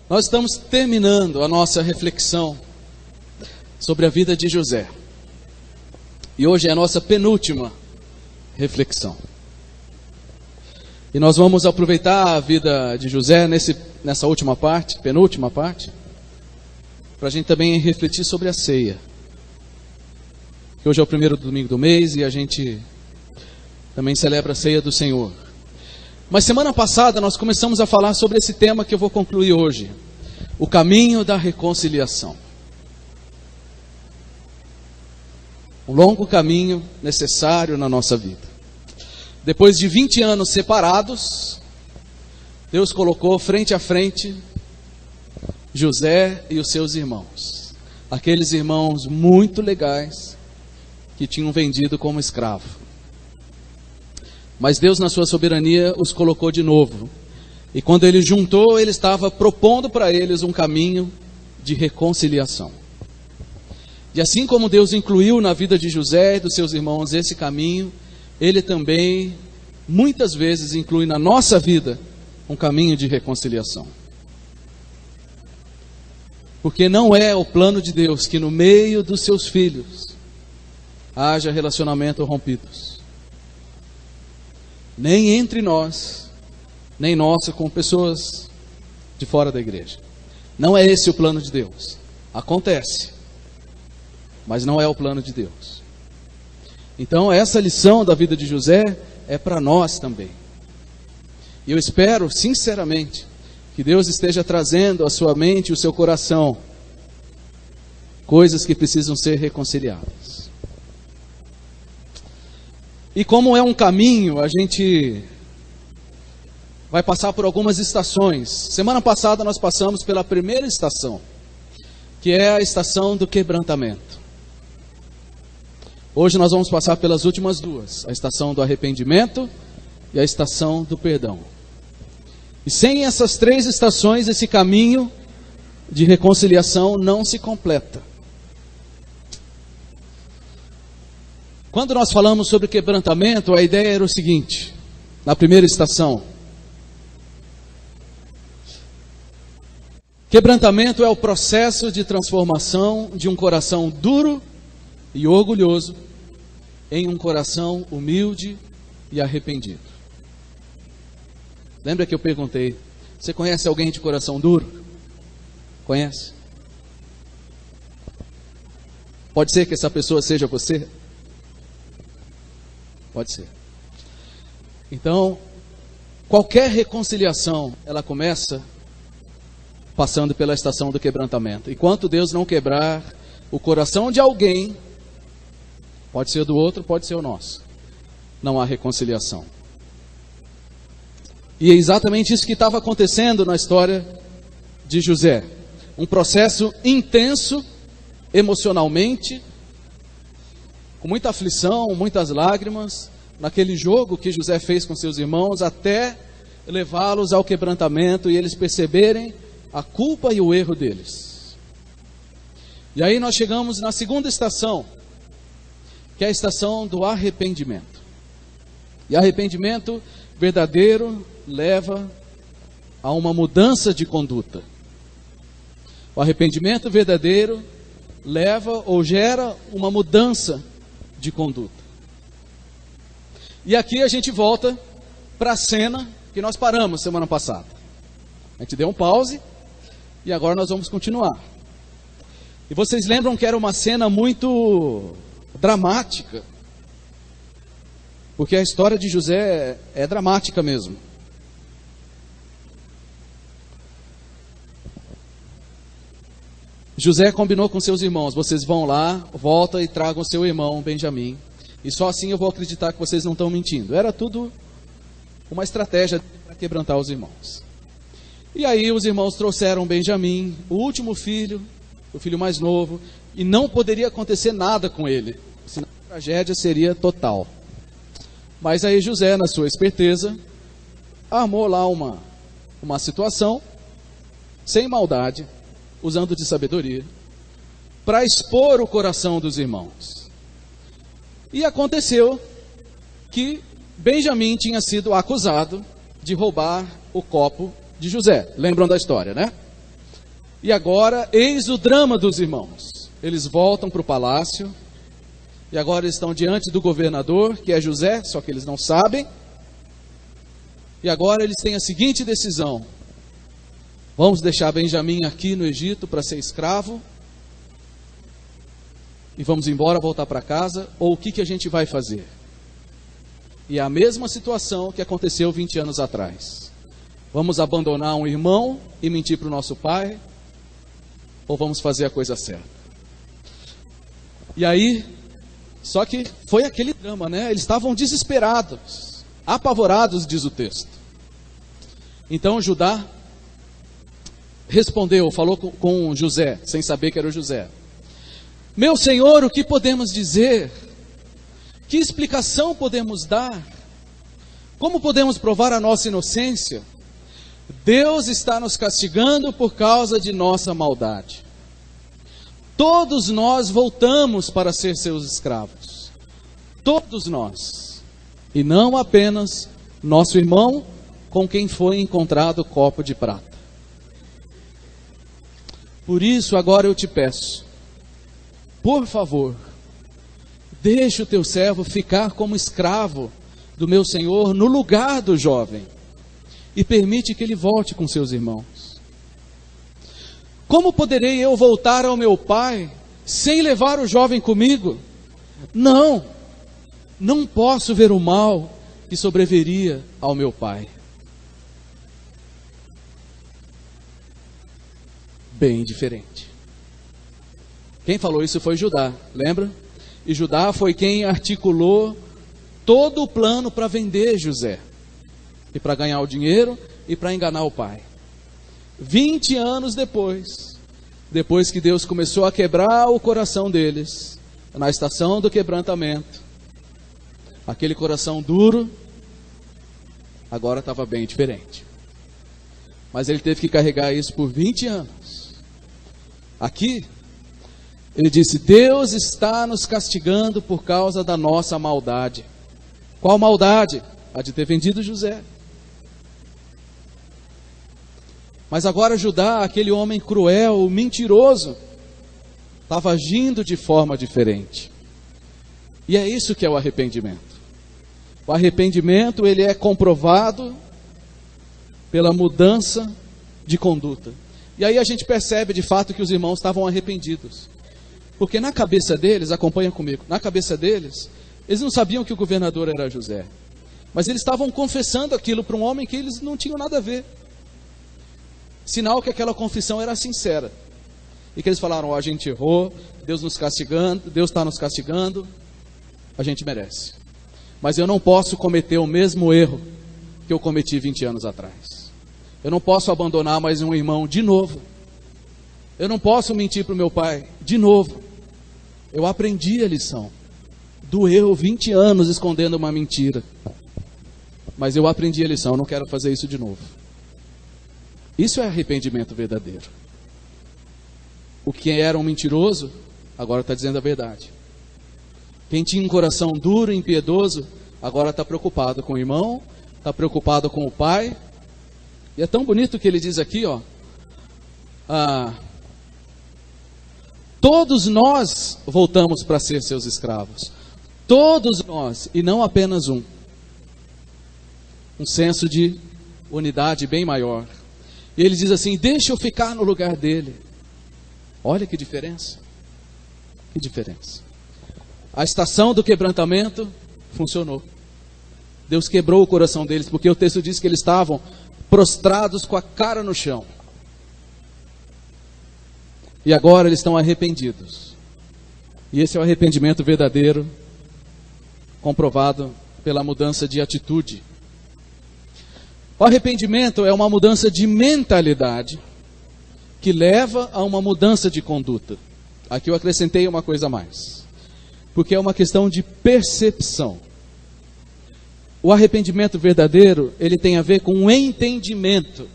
Nós estamos terminando a nossa reflexão sobre a vida de José. E hoje é a nossa penúltima reflexão. E nós vamos aproveitar a vida de José nessa última parte, penúltima parte, para a gente também refletir sobre a ceia. Que hoje é o primeiro domingo do mês e a gente também celebra a ceia do Senhor. Mas semana passada nós começamos a falar sobre esse tema que eu vou concluir hoje. O caminho da reconciliação. Um longo caminho necessário na nossa vida. Depois de 20 anos separados, Deus colocou frente a frente José e os seus irmãos. Aqueles irmãos muito legais que tinham vendido como escravo. Mas Deus, na sua soberania, os colocou de novo. E quando Ele juntou, Ele estava propondo para eles um caminho de reconciliação. E assim como Deus incluiu na vida de José e dos seus irmãos esse caminho, Ele também, muitas vezes, inclui na nossa vida um caminho de reconciliação. Porque não é o plano de Deus que no meio dos seus filhos haja relacionamentos rompidos. Nem entre nós, nem nossa com pessoas de fora da igreja. Não é esse o plano de Deus. Acontece, mas não é o plano de Deus. Então essa lição da vida de José é para nós também. E eu espero, sinceramente, que Deus esteja trazendo à sua mente e o seu coração coisas que precisam ser reconciliadas. E como é um caminho, a gente vai passar por algumas estações. Semana passada nós passamos pela primeira estação, que é a estação do quebrantamento. Hoje nós vamos passar pelas últimas duas, a estação do arrependimento e a estação do perdão. E sem essas três estações, esse caminho de reconciliação não se completa. Quando nós falamos sobre quebrantamento, a ideia era o seguinte, na primeira estação. Quebrantamento é o processo de transformação de um coração duro e orgulhoso em um coração humilde e arrependido. Lembra que eu perguntei, você conhece alguém de coração duro? Conhece? Pode ser que essa pessoa seja você? Pode ser. Então, qualquer reconciliação, ela começa passando pela estação do quebrantamento. Enquanto Deus não quebrar o coração de alguém, pode ser do outro, pode ser o nosso, não há reconciliação. E é exatamente isso que estava acontecendo na história de José. Um processo intenso, emocionalmente, com muita aflição, muitas lágrimas, naquele jogo que José fez com seus irmãos, até levá-los ao quebrantamento e eles perceberem a culpa e o erro deles. E aí nós chegamos na segunda estação, que é a estação do arrependimento. E arrependimento verdadeiro leva a uma mudança de conduta. O arrependimento verdadeiro leva ou gera uma mudança de conduta. E aqui a gente volta para a cena que nós paramos semana passada. A gente deu um pause e agora nós vamos continuar. E vocês lembram que era uma cena muito dramática, porque a história de José é dramática mesmo. José combinou com seus irmãos, vocês vão lá, volta e tragam seu irmão Benjamim, e só assim eu vou acreditar que vocês não estão mentindo. Era tudo uma estratégia para quebrantar os irmãos. E aí os irmãos trouxeram Benjamim, o último filho, o filho mais novo, e não poderia acontecer nada com ele, senão a tragédia seria total. Mas aí José, na sua esperteza, armou lá uma situação, sem maldade, usando de sabedoria, para expor o coração dos irmãos. E aconteceu que Benjamim tinha sido acusado de roubar o copo de José. Lembram da história, né? E agora, eis o drama dos irmãos. Eles voltam para o palácio, e agora eles estão diante do governador, que é José, só que eles não sabem. E agora eles têm a seguinte decisão: vamos deixar Benjamim aqui no Egito para ser escravo, e vamos embora, voltar para casa, ou o que a gente vai fazer? E é a mesma situação que aconteceu 20 anos atrás. Vamos abandonar um irmão e mentir para o nosso pai? Ou vamos fazer a coisa certa? E aí, só que foi aquele drama, né? Eles estavam desesperados, apavorados, diz o texto. Então Judá respondeu, falou com José, sem saber que era o José: meu senhor, o que podemos dizer? Que explicação podemos dar? Como podemos provar a nossa inocência? Deus está nos castigando por causa de nossa maldade. Todos nós voltamos para ser seus escravos. Todos nós. E não apenas nosso irmão, com quem foi encontrado o copo de prata. Por isso agora eu te peço, por favor, deixa o teu servo ficar como escravo do meu senhor no lugar do jovem, e permite que ele volte com seus irmãos. Como poderei eu voltar ao meu pai sem levar o jovem comigo? Não, não posso ver o mal que sobreviria ao meu pai. Bem diferente. Quem falou isso foi Judá, lembra? E Judá foi quem articulou todo o plano para vender José. E para ganhar o dinheiro e para enganar o pai. 20 anos depois que Deus começou a quebrar o coração deles, na estação do quebrantamento, aquele coração duro, agora estava bem diferente. Mas ele teve que carregar isso por 20 anos. Aqui, ele disse: Deus está nos castigando por causa da nossa maldade. Qual maldade? A de ter vendido José. Mas agora Judá, aquele homem cruel, mentiroso, estava agindo de forma diferente. E é isso que é o arrependimento. O arrependimento, ele é comprovado pela mudança de conduta. E aí a gente percebe de fato que os irmãos estavam arrependidos. Porque na cabeça deles, acompanha comigo, na cabeça deles, eles não sabiam que o governador era José. Mas eles estavam confessando aquilo para um homem que eles não tinham nada a ver. Sinal que aquela confissão era sincera. E que eles falaram: a gente errou, Deus nos castigando, Deus está nos castigando, a gente merece. Mas eu não posso cometer o mesmo erro que eu cometi 20 anos atrás. Eu não posso abandonar mais um irmão de novo. Eu não posso mentir para o meu pai de novo. Eu aprendi a lição. Doeu 20 anos escondendo uma mentira. Mas eu aprendi a lição, eu não quero fazer isso de novo. Isso é arrependimento verdadeiro. O que era um mentiroso, agora está dizendo a verdade. Quem tinha um coração duro e impiedoso, agora está preocupado com o irmão, está preocupado com o pai. E é tão bonito que ele diz aqui, ó. Todos nós voltamos para ser seus escravos. Todos nós, e não apenas um. Um senso de unidade bem maior. E ele diz assim: deixa eu ficar no lugar dele. Olha que diferença. Que diferença. A estação do quebrantamento funcionou. Deus quebrou o coração deles, porque o texto diz que eles estavam prostrados com a cara no chão. E agora eles estão arrependidos. E esse é o arrependimento verdadeiro, comprovado pela mudança de atitude. O arrependimento é uma mudança de mentalidade que leva a uma mudança de conduta. Aqui eu acrescentei uma coisa a mais, porque é uma questão de percepção. O arrependimento verdadeiro, ele tem a ver com o entendimento.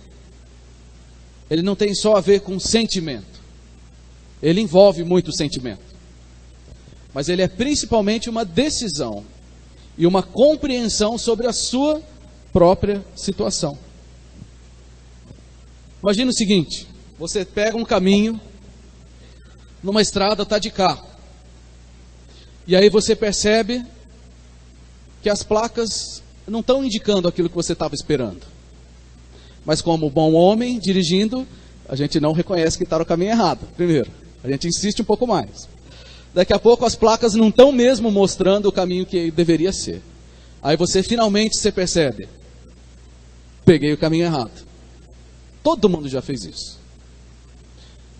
Ele não tem só a ver com sentimento. Ele envolve muito sentimento. Mas ele é principalmente uma decisão e uma compreensão sobre a sua própria situação. Imagina o seguinte, Você pega um caminho, numa estrada, está de carro. E aí você percebe que as placas não estão indicando aquilo que você estava esperando. Mas como bom homem dirigindo, a gente não reconhece que está no caminho errado, primeiro. A gente insiste um pouco mais. Daqui a pouco as placas não estão mesmo mostrando o caminho que deveria ser. Aí você finalmente percebe, peguei o caminho errado. Todo mundo já fez isso.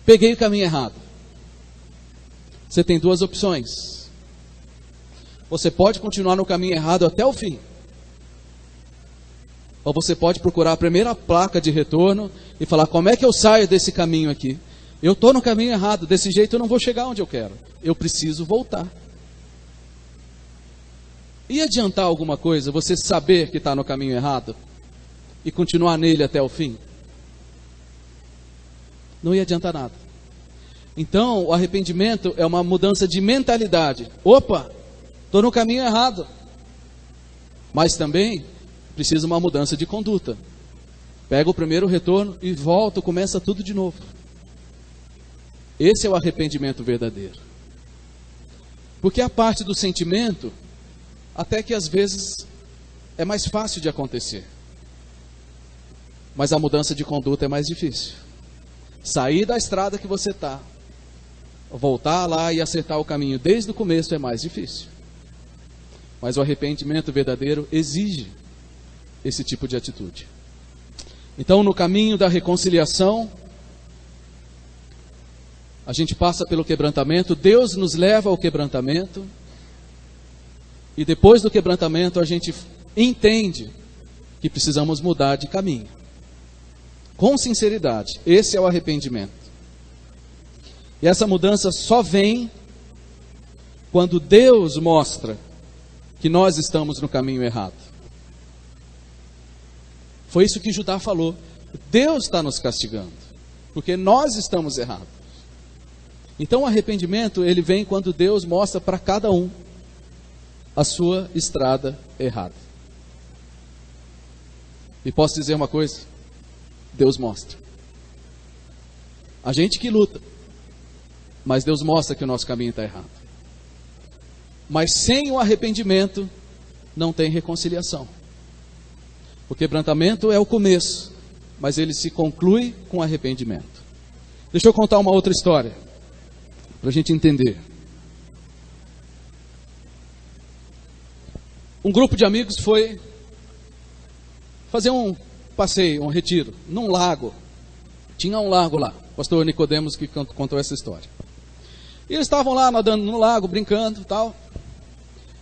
Peguei o caminho errado. Você tem duas opções. Você pode continuar no caminho errado até o fim. Ou você pode procurar a primeira placa de retorno e falar, como é que eu saio desse caminho aqui? Eu estou no caminho errado, desse jeito eu não vou chegar onde eu quero. Eu preciso voltar. Ia adiantar alguma coisa você saber que está no caminho errado e continuar nele até o fim? Não ia adiantar nada. Então, o arrependimento é uma mudança de mentalidade. Opa, estou no caminho errado. Mas também precisa uma mudança de conduta. Pega o primeiro retorno e volta, começa tudo de novo. Esse é o arrependimento verdadeiro. Porque a parte do sentimento, até que às vezes é mais fácil de acontecer. Mas a mudança de conduta é mais difícil. Sair da estrada que você está, voltar lá e acertar o caminho desde o começo é mais difícil. Mas o arrependimento verdadeiro exige esse tipo de atitude. Então, no caminho da reconciliação, a gente passa pelo quebrantamento, Deus nos leva ao quebrantamento, e depois do quebrantamento a gente entende que precisamos mudar de caminho. Com sinceridade, esse é o arrependimento. E essa mudança só vem quando Deus mostra que nós estamos no caminho errado. Foi isso que Judá falou. Deus está nos castigando, porque nós estamos errados. Então o arrependimento, ele vem quando Deus mostra para cada um a sua estrada errada. E posso dizer uma coisa? Deus mostra. A gente que luta, mas Deus mostra que o nosso caminho está errado. Mas sem o arrependimento, não tem reconciliação. O quebrantamento é o começo, mas ele se conclui com arrependimento. Deixa eu contar uma outra história, para a gente entender. Um grupo de amigos foi fazer um passeio, um retiro, num lago. Tinha um lago lá, o pastor Nicodemos que contou essa história. E eles estavam lá nadando no lago, brincando e tal.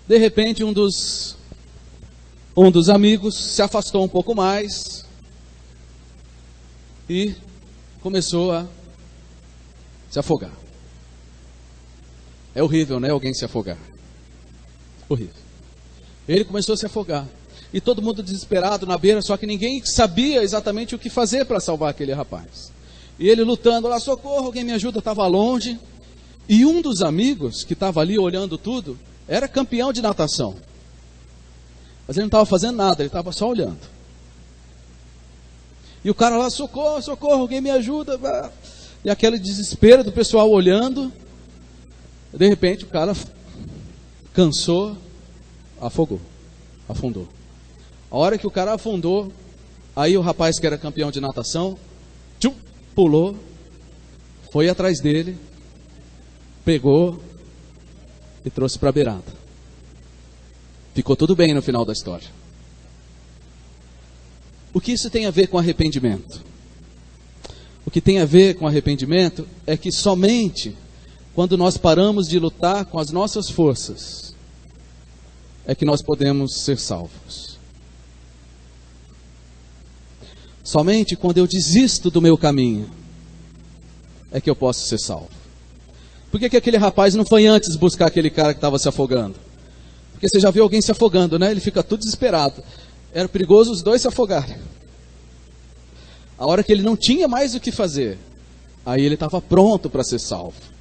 De repente um dos amigos se afastou um pouco mais e começou a se afogar. É horrível, né? Alguém se afogar. Horrível. Ele começou a se afogar. E todo mundo desesperado na beira, só que ninguém sabia exatamente o que fazer para salvar aquele rapaz. E ele lutando lá, socorro, alguém me ajuda, estava longe. E um dos amigos que estava ali olhando tudo, era campeão de natação. Mas ele não estava fazendo nada, ele estava só olhando. E o cara lá, socorro, socorro, alguém me ajuda. E aquele desespero do pessoal olhando. De repente o cara cansou, afundou. A hora que o cara afundou, aí o rapaz que era campeão de natação, pulou, foi atrás dele, pegou e trouxe para a beirada. Ficou tudo bem no final da história. O que isso tem a ver com arrependimento? O que tem a ver com arrependimento é que somente quando nós paramos de lutar com as nossas forças, é que nós podemos ser salvos. Somente quando eu desisto do meu caminho, é que eu posso ser salvo. Por que aquele rapaz não foi antes buscar aquele cara que estava se afogando? Porque você já viu alguém se afogando, né? Ele fica tudo desesperado. Era perigoso os dois se afogarem. A hora que ele não tinha mais o que fazer, aí ele estava pronto para ser salvo.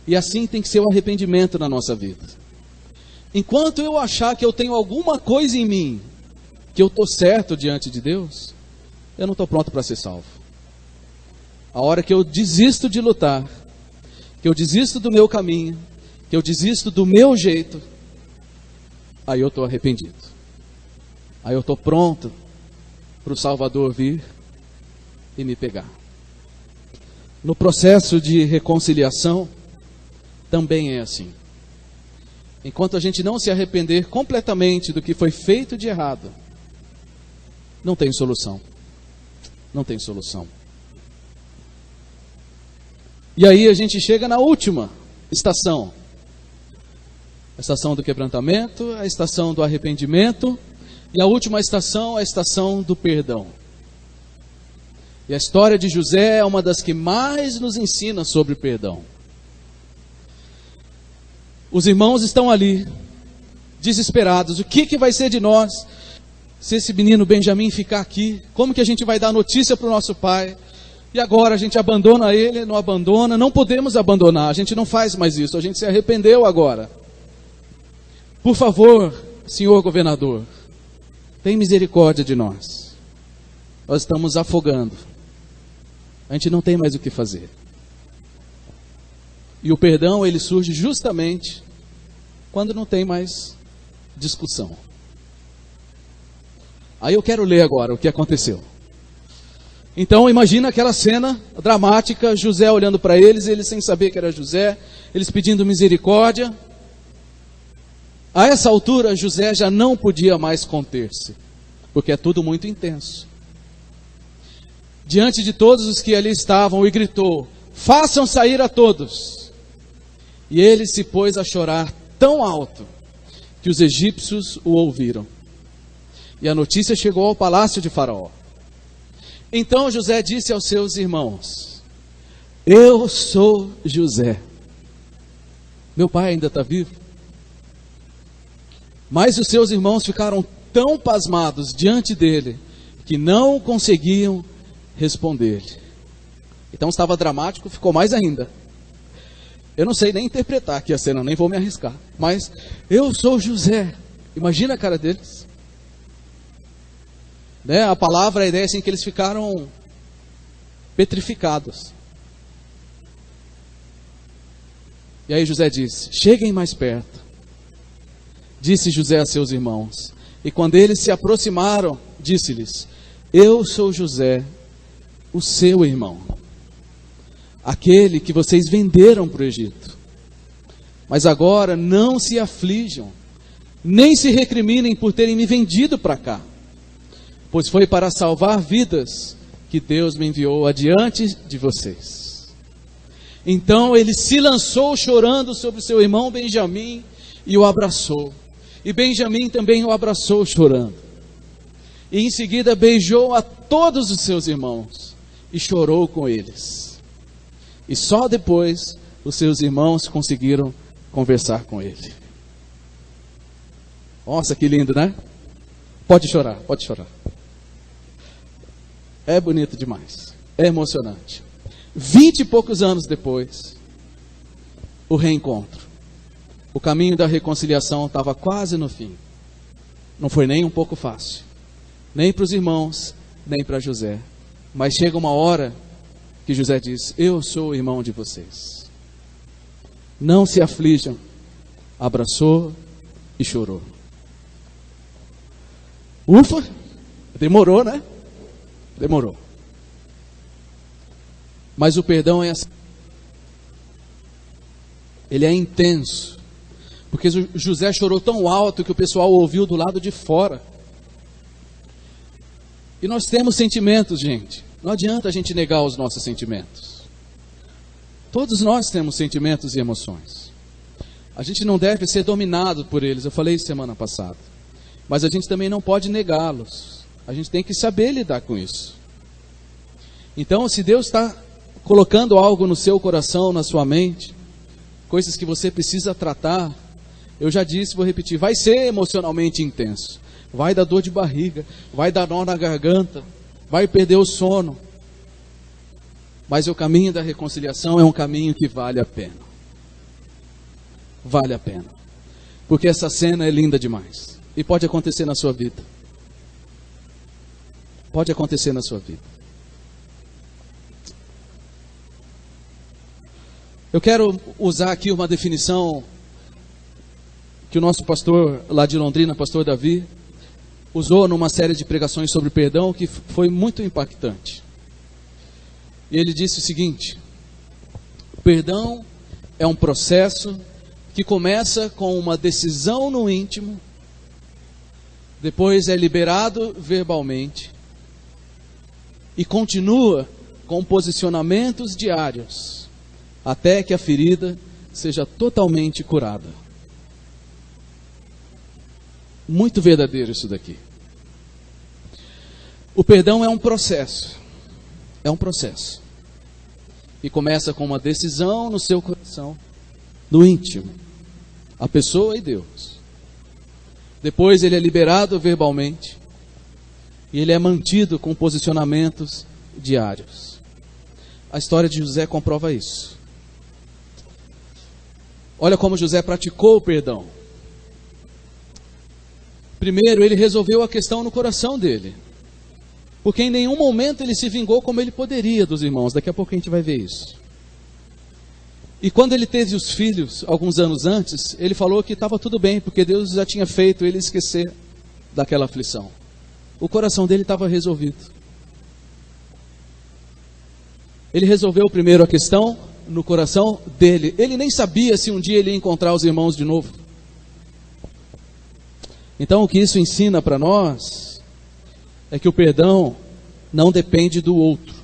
E assim tem que ser o arrependimento na nossa vida. Enquanto eu achar que eu tenho alguma coisa em mim, que eu estou certo diante de Deus, eu não estou pronto para ser salvo. a hora que eu desisto de lutar, que eu desisto do meu caminho, que eu desisto do meu jeito, aí eu estou arrependido. Aí eu estou pronto para o Salvador vir e me pegar. No processo de reconciliação, também é assim. Enquanto a gente não se arrepender completamente do que foi feito de errado, não tem solução. Não tem solução. E aí a gente chega na última estação. A estação do quebrantamento, a estação do arrependimento, e a última estação, a estação do perdão. E a história de José é uma das que mais nos ensina sobre perdão. Os irmãos estão ali, desesperados. O que vai ser de nós se esse menino Benjamim ficar aqui? Como que a gente vai dar notícia para o nosso pai? E agora a gente abandona ele, não abandona? Não podemos abandonar, a gente não faz mais isso, a gente se arrependeu agora. Por favor, senhor governador, tem misericórdia de nós. Nós estamos afogando. A gente não tem mais o que fazer. E o perdão, ele surge justamente quando não tem mais discussão. Aí eu quero ler agora o que aconteceu. Então imagina aquela cena dramática, José olhando para eles sem saber que era José, eles pedindo misericórdia. A essa altura, José já não podia mais conter-se, porque é tudo muito intenso. Diante de todos os que ali estavam, e gritou: façam sair a todos. E ele se pôs a chorar tão alto, que os egípcios o ouviram. E a notícia chegou ao palácio de Faraó. Então José disse aos seus irmãos: eu sou José. Meu pai ainda está vivo? Mas os seus irmãos ficaram tão pasmados diante dele, que não conseguiam responder-lhe. Então estava dramático, ficou mais ainda. Eu não sei nem interpretar aqui a cena, nem vou me arriscar. Mas eu sou José. Imagina a cara deles. Né? A palavra, a ideia é assim, que eles ficaram petrificados. E aí José disse: cheguem mais perto. Disse José a seus irmãos. E quando eles se aproximaram, disse-lhes: eu sou José, o seu irmão, aquele que vocês venderam para o Egito. Mas agora não se aflijam, nem se recriminem por terem me vendido para cá, pois foi para salvar vidas que Deus me enviou adiante de vocês. Então ele se lançou chorando sobre seu irmão Benjamim e o abraçou. E Benjamim também o abraçou chorando. E em seguida beijou a todos os seus irmãos e chorou com eles. E só depois os seus irmãos conseguiram conversar com ele. Nossa, que lindo, né? Pode chorar, pode chorar. É bonito demais, é emocionante. 20 e poucos anos depois, o reencontro. O caminho da reconciliação estava quase no fim. Não foi nem um pouco fácil, nem para os irmãos, nem para José. Mas chega uma hora que José diz: eu sou o irmão de vocês. Não se aflijam. Abraçou e chorou. Ufa, demorou, né? Demorou. Mas o perdão é assim. Ele é intenso. Porque José chorou tão alto que o pessoal ouviu do lado de fora. E nós temos sentimentos, gente. Não adianta a gente negar os nossos sentimentos. Todos nós temos sentimentos e emoções. A gente não deve ser dominado por eles. Eu falei isso semana passada. Mas a gente também não pode negá-los. A gente tem que saber lidar com isso. Então, se Deus está colocando algo no seu coração, na sua mente, coisas que você precisa tratar, eu já disse, vou repetir, vai ser emocionalmente intenso. Vai dar dor de barriga, vai dar nó na garganta, vai perder o sono. Mas o caminho da reconciliação é um caminho que vale a pena. Vale a pena. Porque essa cena é linda demais. E pode acontecer na sua vida. Pode acontecer na sua vida. Eu quero usar aqui uma definição que o nosso pastor lá de Londrina, pastor Davi, usou numa série de pregações sobre perdão que foi muito impactante. E ele disse o seguinte: o perdão é um processo que começa com uma decisão no íntimo, depois é liberado verbalmente e continua com posicionamentos diários até que a ferida seja totalmente curada. Muito verdadeiro isso daqui. O perdão é um processo. É um processo. E começa com uma decisão no seu coração, no íntimo. A pessoa e Deus. Depois ele é liberado verbalmente. E ele é mantido com posicionamentos diários. A história de José comprova isso. Olha como José praticou o perdão. Primeiro, ele resolveu a questão no coração dele. Porque em nenhum momento ele se vingou como ele poderia dos irmãos. Daqui a pouco a gente vai ver isso. E quando ele teve os filhos, alguns anos antes, ele falou que estava tudo bem, porque Deus já tinha feito ele esquecer daquela aflição. O coração dele estava resolvido. Ele resolveu primeiro a questão no coração dele. Ele nem sabia se um dia ele ia encontrar os irmãos de novo. Então o que isso ensina para nós é que o perdão não depende do outro.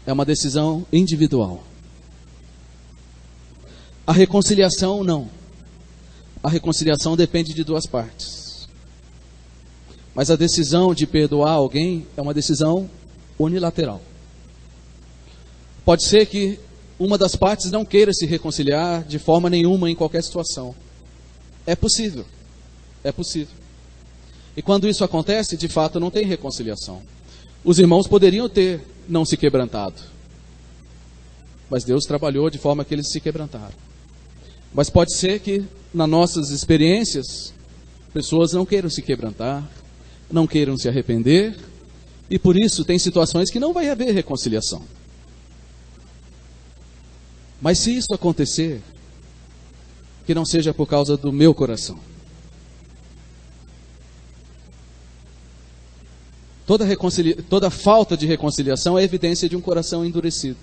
É uma decisão individual. A reconciliação não. A reconciliação depende de duas partes. Mas a decisão de perdoar alguém é uma decisão unilateral. Pode ser que uma das partes não queira se reconciliar de forma nenhuma em qualquer situação. É possível. É possível. E quando isso acontece, de fato não tem reconciliação. Os irmãos poderiam ter não se quebrantado. Mas Deus trabalhou de forma que eles se quebrantaram. Mas pode ser que nas nossas experiências, pessoas não queiram se quebrantar, não queiram se arrepender, e por isso tem situações que não vai haver reconciliação. Mas se isso acontecer, que não seja por causa do meu coração. Toda falta de reconciliação é evidência de um coração endurecido.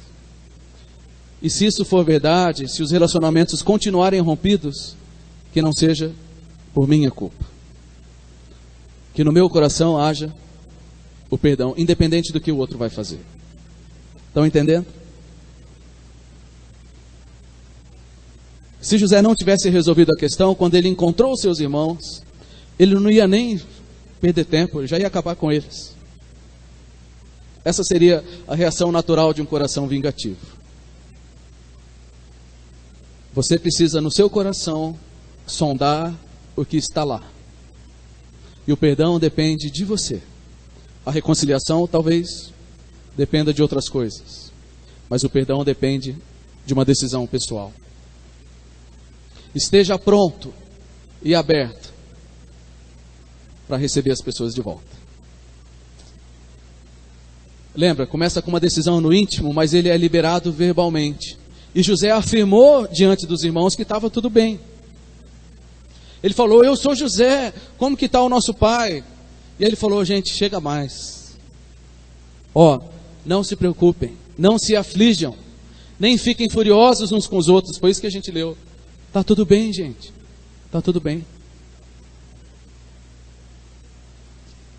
E se isso for verdade, se os relacionamentos continuarem rompidos, que não seja por minha culpa. Que no meu coração haja o perdão, independente do que o outro vai fazer. Estão entendendo? Se José não tivesse resolvido a questão, quando ele encontrou os seus irmãos, ele não ia nem perder tempo, ele já ia acabar com eles. Essa seria a reação natural de um coração vingativo. Você precisa no seu coração sondar o que está lá. E o perdão depende de você. A reconciliação talvez dependa de outras coisas. Mas o perdão depende de uma decisão pessoal. Esteja pronto e aberto para receber as pessoas de volta. Lembra, começa com uma decisão no íntimo, mas ele é liberado verbalmente. E José afirmou diante dos irmãos que estava tudo bem. Ele falou: eu sou José, como que está o nosso pai? E ele falou: gente, chega mais. Não se preocupem, não se aflijam, nem fiquem furiosos uns com os outros. Foi isso que a gente leu. Está tudo bem, gente, está tudo bem.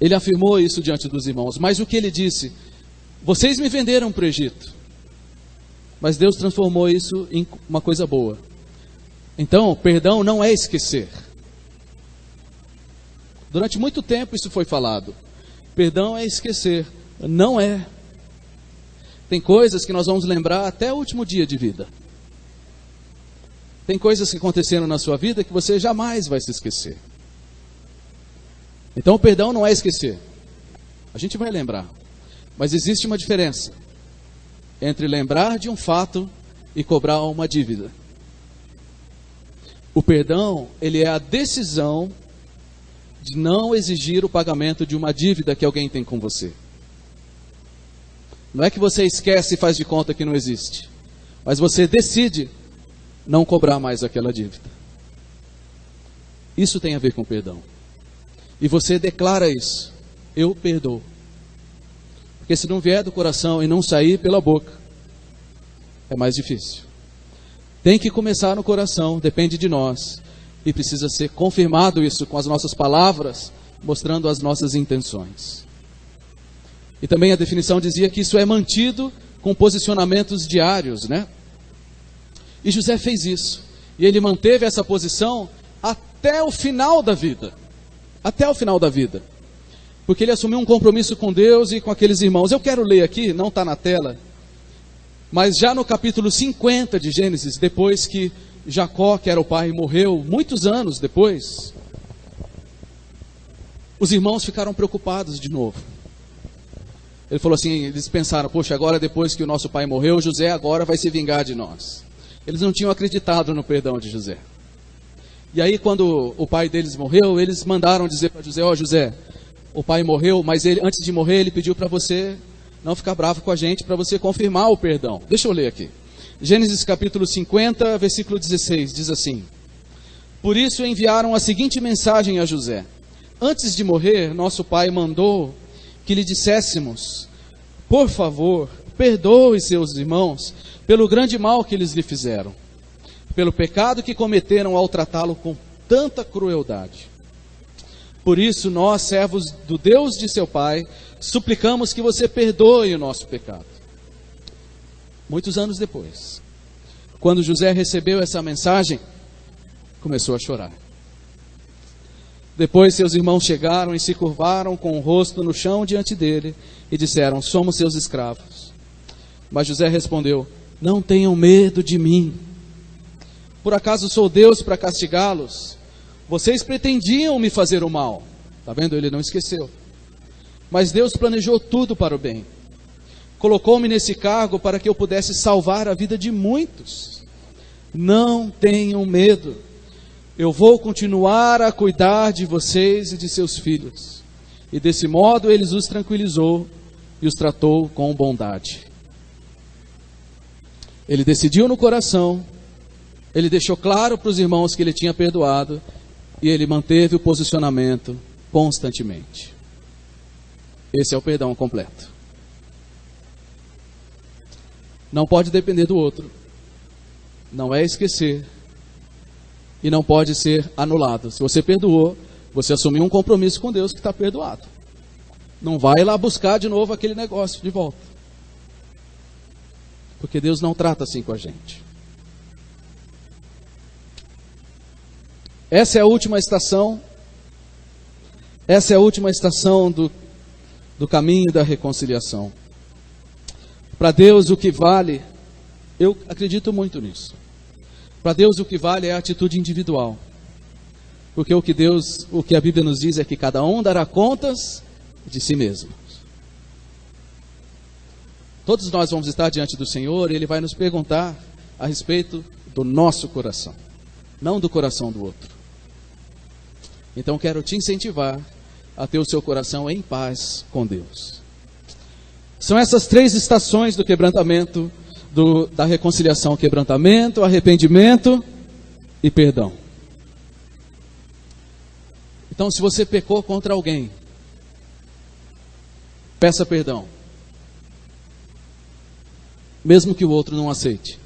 Ele afirmou isso diante dos irmãos, mas o que ele disse? Vocês me venderam para o Egito, mas Deus transformou isso em uma coisa boa. Então, perdão não é esquecer. Durante muito tempo isso foi falado. Perdão é esquecer. Não é. Tem coisas que nós vamos lembrar até o último dia de vida. Tem coisas que aconteceram na sua vida que você jamais vai se esquecer. Então o perdão não é esquecer. A gente vai lembrar. Mas existe uma diferença entre lembrar de um fato e cobrar uma dívida. O perdão, ele é a decisão de não exigir o pagamento de uma dívida que alguém tem com você. Não é que você esquece e faz de conta que não existe, mas você decide não cobrar mais aquela dívida. Isso tem a ver com perdão. E você declara isso: eu perdoo. Porque se não vier do coração e não sair pela boca, é mais difícil. Tem que começar no coração, depende de nós. E precisa ser confirmado isso com as nossas palavras, mostrando as nossas intenções. E também a definição dizia que isso é mantido com posicionamentos diários, né? E José fez isso. E ele manteve essa posição até o final da vida. Até o final da vida. Porque ele assumiu um compromisso com Deus e com aqueles irmãos. Eu quero ler aqui, não está na tela, mas já no capítulo 50 de Gênesis, depois que Jacó, que era o pai, morreu, muitos anos depois, os irmãos ficaram preocupados de novo. Ele falou assim, eles pensaram, poxa, agora depois que o nosso pai morreu, José agora vai se vingar de nós. Eles não tinham acreditado no perdão de José. E aí quando o pai deles morreu, eles mandaram dizer para José, ó José, o pai morreu, mas ele, antes de morrer, ele pediu para você não ficar bravo com a gente, para você confirmar o perdão. Deixa eu ler aqui. Gênesis capítulo 50, versículo 16, diz assim: por isso enviaram a seguinte mensagem a José: antes de morrer, nosso pai mandou que lhe disséssemos, por favor, perdoe seus irmãos pelo grande mal que eles lhe fizeram, pelo pecado que cometeram ao tratá-lo com tanta crueldade. Por isso, nós, servos do Deus de seu pai, suplicamos que você perdoe o nosso pecado. Muitos anos depois, quando José recebeu essa mensagem, começou a chorar. Depois seus irmãos chegaram e se curvaram com o rosto no chão diante dele e disseram, somos seus escravos. Mas José respondeu, não tenham medo de mim. Por acaso sou Deus para castigá-los? Vocês pretendiam me fazer o mal. Está vendo? Ele não esqueceu. Mas Deus planejou tudo para o bem. Colocou-me nesse cargo para que eu pudesse salvar a vida de muitos. Não tenham medo. Eu vou continuar a cuidar de vocês e de seus filhos. E desse modo ele os tranquilizou e os tratou com bondade. Ele decidiu no coração, ele deixou claro para os irmãos que ele tinha perdoado, e ele manteve o posicionamento constantemente. Esse é o perdão completo. Não pode depender do outro. Não é esquecer. E não pode ser anulado. Se você perdoou, você assumiu um compromisso com Deus que está perdoado. Não vai lá buscar de novo aquele negócio de volta. Porque Deus não trata assim com a gente. Essa é a última estação. Essa é a última estação do caminho da reconciliação. Para Deus o que vale, eu acredito muito nisso. Para Deus o que vale é a atitude individual. Porque o que a Bíblia nos diz é que cada um dará contas de si mesmo. Todos nós vamos estar diante do Senhor e Ele vai nos perguntar a respeito do nosso coração, não do coração do outro. Então quero te incentivar a ter o seu coração em paz com Deus. São essas três estações do quebrantamento, da reconciliação: quebrantamento, arrependimento e perdão. Então, se você pecou contra alguém, peça perdão, mesmo que o outro não aceite.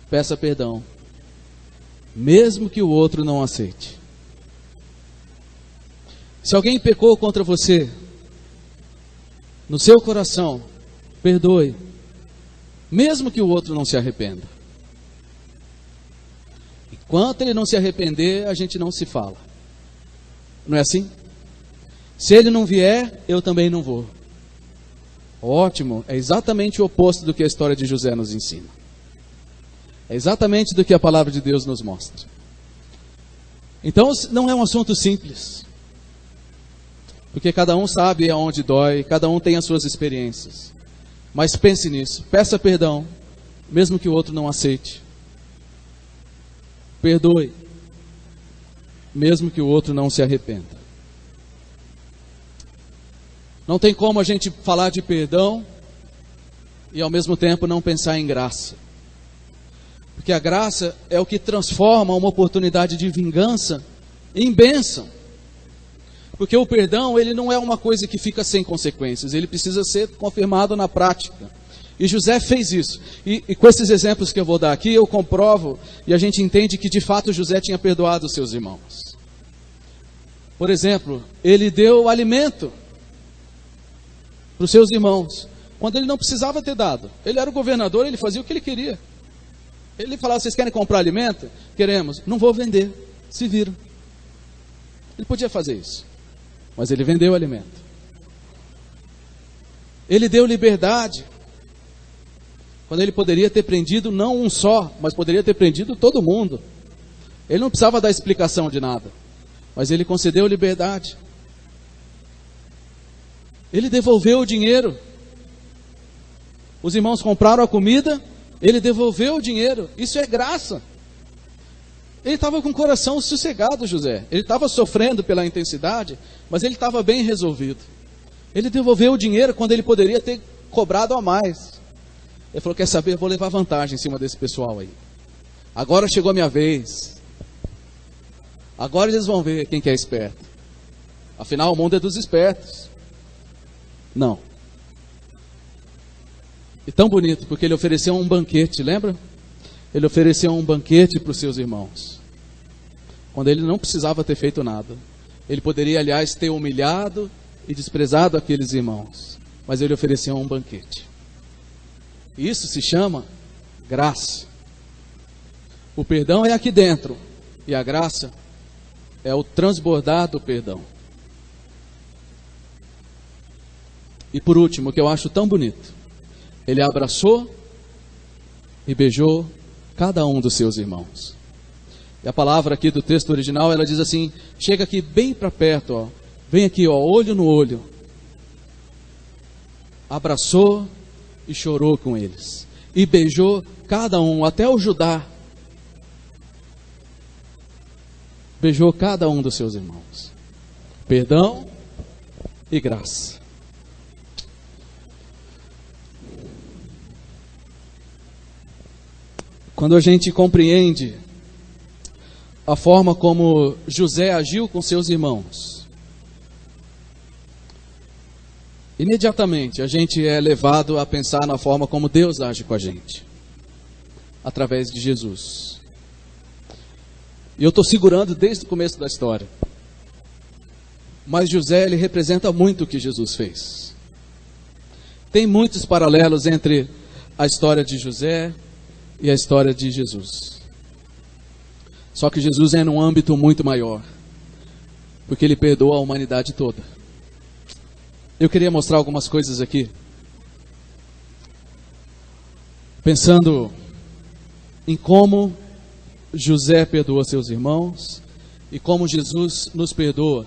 Peça perdão, mesmo que o outro não aceite. Se alguém pecou contra você, no seu coração, perdoe, mesmo que o outro não se arrependa. Enquanto ele não se arrepender, a gente não se fala. Não é assim? Se ele não vier, eu também não vou. Ótimo, é exatamente o oposto do que a história de José nos ensina. É exatamente do que a palavra de Deus nos mostra. Então, não é um assunto simples. Porque cada um sabe aonde dói, cada um tem as suas experiências. Mas pense nisso, peça perdão, mesmo que o outro não aceite. Perdoe, mesmo que o outro não se arrependa. Não tem como a gente falar de perdão e ao mesmo tempo não pensar em graça. Porque a graça é o que transforma uma oportunidade de vingança em bênção. Porque o perdão, ele não é uma coisa que fica sem consequências, ele precisa ser confirmado na prática. E José fez isso. E com esses exemplos que eu vou dar aqui, eu comprovo e a gente entende que de fato José tinha perdoado os seus irmãos. Por exemplo, ele deu alimento para os seus irmãos, quando ele não precisava ter dado. Ele era o governador, ele fazia o que ele queria. Ele falava: vocês querem comprar alimento? Queremos. Não vou vender, se viram. Ele podia fazer isso, mas ele vendeu o alimento. Ele deu liberdade, quando ele poderia ter prendido não um só, mas poderia ter prendido todo mundo. Ele não precisava dar explicação de nada, mas ele concedeu liberdade. Ele devolveu o dinheiro. Os irmãos compraram a comida, ele devolveu o dinheiro. Isso é graça. Ele estava com o coração sossegado, José. Ele estava sofrendo pela intensidade, mas ele estava bem resolvido. Ele devolveu o dinheiro quando ele poderia ter cobrado a mais. Ele falou: quer saber, eu vou levar vantagem em cima desse pessoal aí. Agora chegou a minha vez. Agora eles vão ver quem que é esperto. Afinal, o mundo é dos espertos. Não. E tão bonito, porque ele ofereceu um banquete, lembra? Ele ofereceu um banquete para os seus irmãos, quando ele não precisava ter feito nada. Ele poderia, aliás, ter humilhado e desprezado aqueles irmãos, mas ele ofereceu um banquete. Isso se chama graça. O perdão é aqui dentro, e a graça é o transbordar do perdão. E por último, o que eu acho tão bonito, ele abraçou e beijou cada um dos seus irmãos. E a palavra aqui do texto original, ela diz assim: chega aqui bem para perto, ó. Vem aqui, ó, olho no olho. Abraçou e chorou com eles. E beijou cada um, até o Judá. Beijou cada um dos seus irmãos. Perdão e graça. Quando a gente compreende a forma como José agiu com seus irmãos, imediatamente a gente é levado a pensar na forma como Deus age com a gente, através de Jesus. E eu estou segurando desde o começo da história. Mas José, ele representa muito o que Jesus fez. Tem muitos paralelos entre a história de José e a história de Jesus. Só que Jesus é num âmbito muito maior, porque ele perdoa a humanidade toda. Eu queria mostrar algumas coisas aqui, pensando em como José perdoa seus irmãos e como Jesus nos perdoa.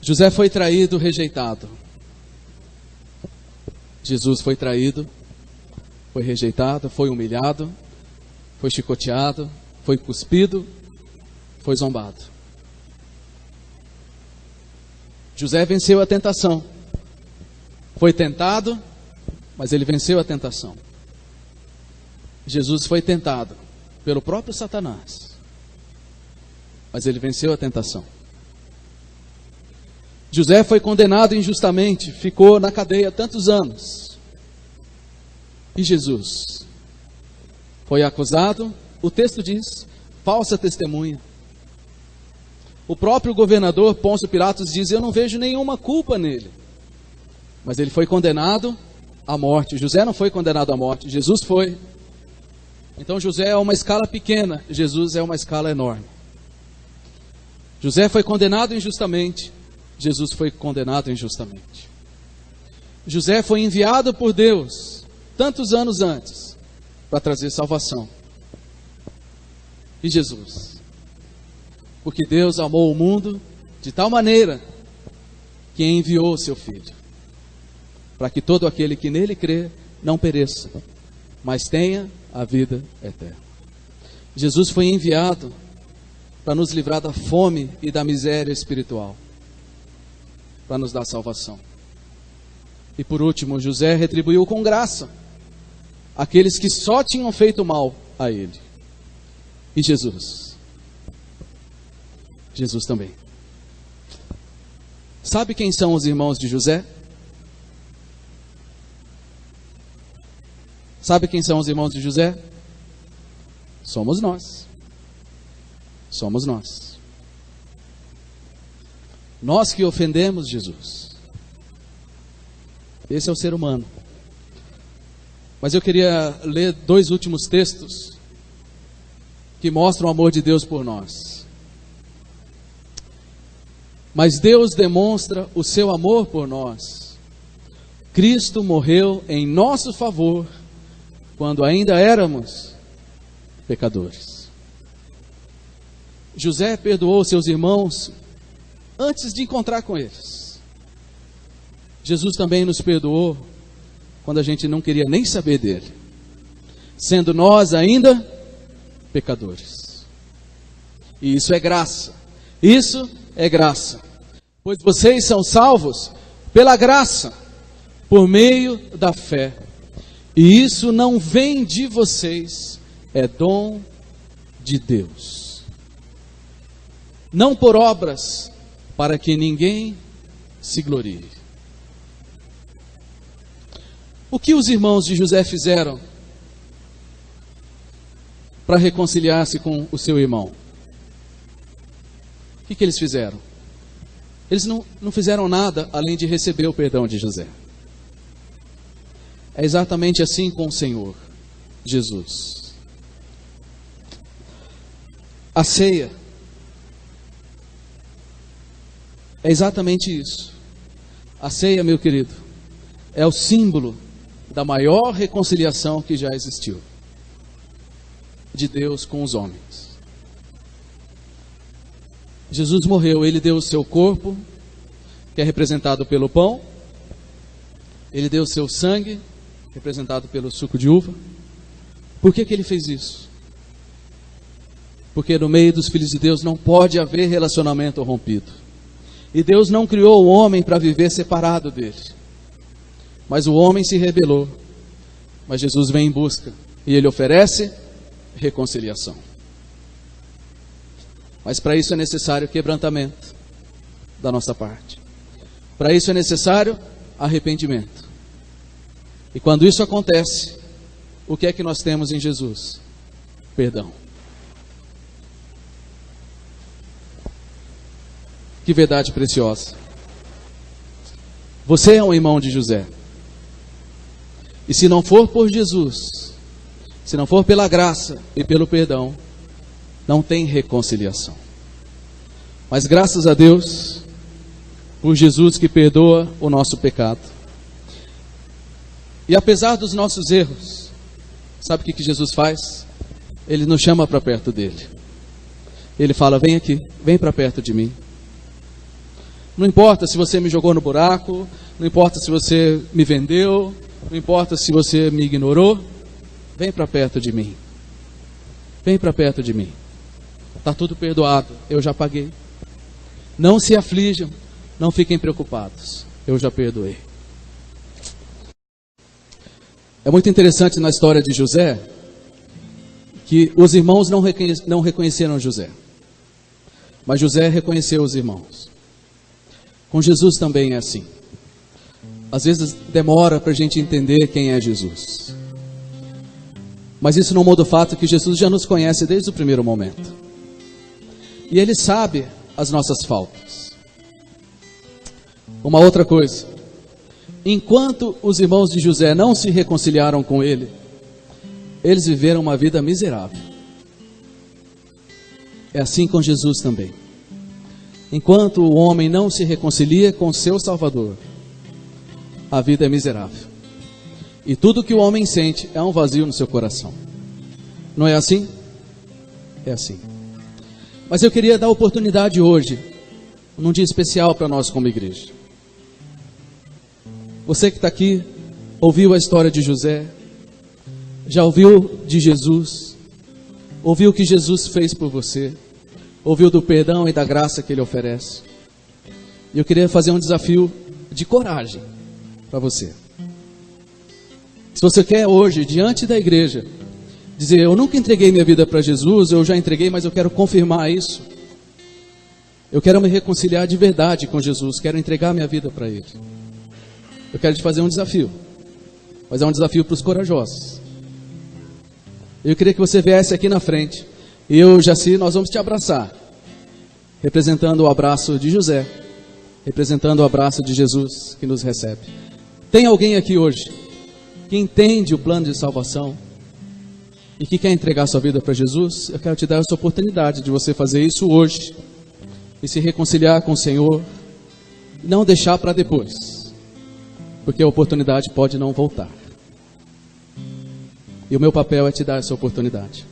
José foi traído, rejeitado. Jesus foi traído, foi rejeitado, foi humilhado, foi chicoteado, foi cuspido, foi zombado. José venceu a tentação. Foi tentado, mas ele venceu a tentação. Jesus foi tentado pelo próprio Satanás, mas ele venceu a tentação. José foi condenado injustamente, ficou na cadeia tantos anos. E Jesus foi acusado, o texto diz, falsa testemunha. O próprio governador Pôncio Pilatos diz: eu não vejo nenhuma culpa nele. Mas ele foi condenado à morte. José não foi condenado à morte, Jesus foi. Então José é uma escala pequena, Jesus é uma escala enorme. José foi condenado injustamente, Jesus foi condenado injustamente. José foi enviado por Deus tantos anos antes para trazer salvação. E Jesus? Porque Deus amou o mundo de tal maneira que enviou o seu Filho, para que todo aquele que nele crê não pereça, mas tenha a vida eterna. Jesus foi enviado para nos livrar da fome e da miséria espiritual. para nos dar salvação. E por último, José retribuiu com graça aqueles que só tinham feito mal a ele. E Jesus? Jesus também. Sabe quem são os irmãos de José? Sabe quem são os irmãos de José? Somos nós. Somos nós. Nós que ofendemos Jesus. Esse é o ser humano. Mas eu queria ler 2 últimos textos que mostram o amor de Deus por nós. Mas Deus demonstra o seu amor por nós. Cristo morreu em nosso favor quando ainda éramos pecadores. José perdoou seus irmãos antes de encontrar com eles. Jesus também nos perdoou quando a gente não queria nem saber dele, sendo nós ainda pecadores. E isso é graça. Isso é graça. Pois vocês são salvos pela graça, por meio da fé. E isso não vem de vocês, é dom de Deus. Não por obras, para que ninguém se glorie. O que os irmãos de José fizeram para reconciliar-se com o seu irmão? O que eles fizeram? Eles não fizeram nada além de receber o perdão de José. É exatamente assim com o Senhor Jesus. A ceia é exatamente isso. A ceia, meu querido, é o símbolo da maior reconciliação que já existiu de Deus com os homens. Jesus morreu, ele deu o seu corpo, que é representado pelo pão, ele deu o seu sangue, representado pelo suco de uva. Por que ele fez isso? Porque no meio dos filhos de Deus não pode haver relacionamento rompido. E Deus não criou o homem para viver separado dele. Mas o homem se rebelou. Mas Jesus vem em busca e ele oferece reconciliação. Mas para isso é necessário quebrantamento da nossa parte. Para isso é necessário arrependimento. E quando isso acontece, o que é que nós temos em Jesus? Perdão. Que verdade preciosa. Você é um irmão de José. E se não for por Jesus, se não for pela graça e pelo perdão, não tem reconciliação. Mas graças a Deus, por Jesus que perdoa o nosso pecado. E apesar dos nossos erros, sabe o que Jesus faz? Ele nos chama para perto dele. Ele fala, vem aqui, vem para perto de mim. Não importa se você me jogou no buraco, não importa se você me vendeu, não importa se você me ignorou, vem para perto de mim. Vem para perto de mim. Está tudo perdoado, eu já paguei. Não se aflijam, não fiquem preocupados, eu já perdoei. É muito interessante na história de José, que os irmãos não reconheceram José. Mas José reconheceu os irmãos. Com Jesus também é assim. Às vezes demora para a gente entender quem é Jesus. Mas isso não muda o fato que Jesus já nos conhece desde o primeiro momento. E Ele sabe as nossas faltas. Uma outra coisa. Enquanto os irmãos de José não se reconciliaram com ele, eles viveram uma vida miserável. É assim com Jesus também. Enquanto o homem não se reconcilia com seu Salvador, a vida é miserável. E tudo que o homem sente é um vazio no seu coração. Não é assim? É assim. Mas eu queria dar oportunidade hoje, num dia especial para nós como igreja. Você que está aqui, ouviu a história de José, já ouviu de Jesus, ouviu o que Jesus fez por você, ouviu do perdão e da graça que Ele oferece. E eu queria fazer um desafio de coragem para você. Se você quer hoje, diante da igreja, dizer, eu nunca entreguei minha vida para Jesus, eu já entreguei, mas eu quero confirmar isso. Eu quero me reconciliar de verdade com Jesus, quero entregar minha vida para Ele. Eu quero te fazer um desafio, mas é um desafio para os corajosos. Eu queria que você viesse aqui na frente. Eu, Jaci, nós vamos te abraçar, representando o abraço de José, representando o abraço de Jesus que nos recebe. Tem alguém aqui hoje que entende o plano de salvação e que quer entregar sua vida para Jesus? Eu quero te dar essa oportunidade de você fazer isso hoje e se reconciliar com o Senhor, não deixar para depois, porque a oportunidade pode não voltar. E o meu papel é te dar essa oportunidade.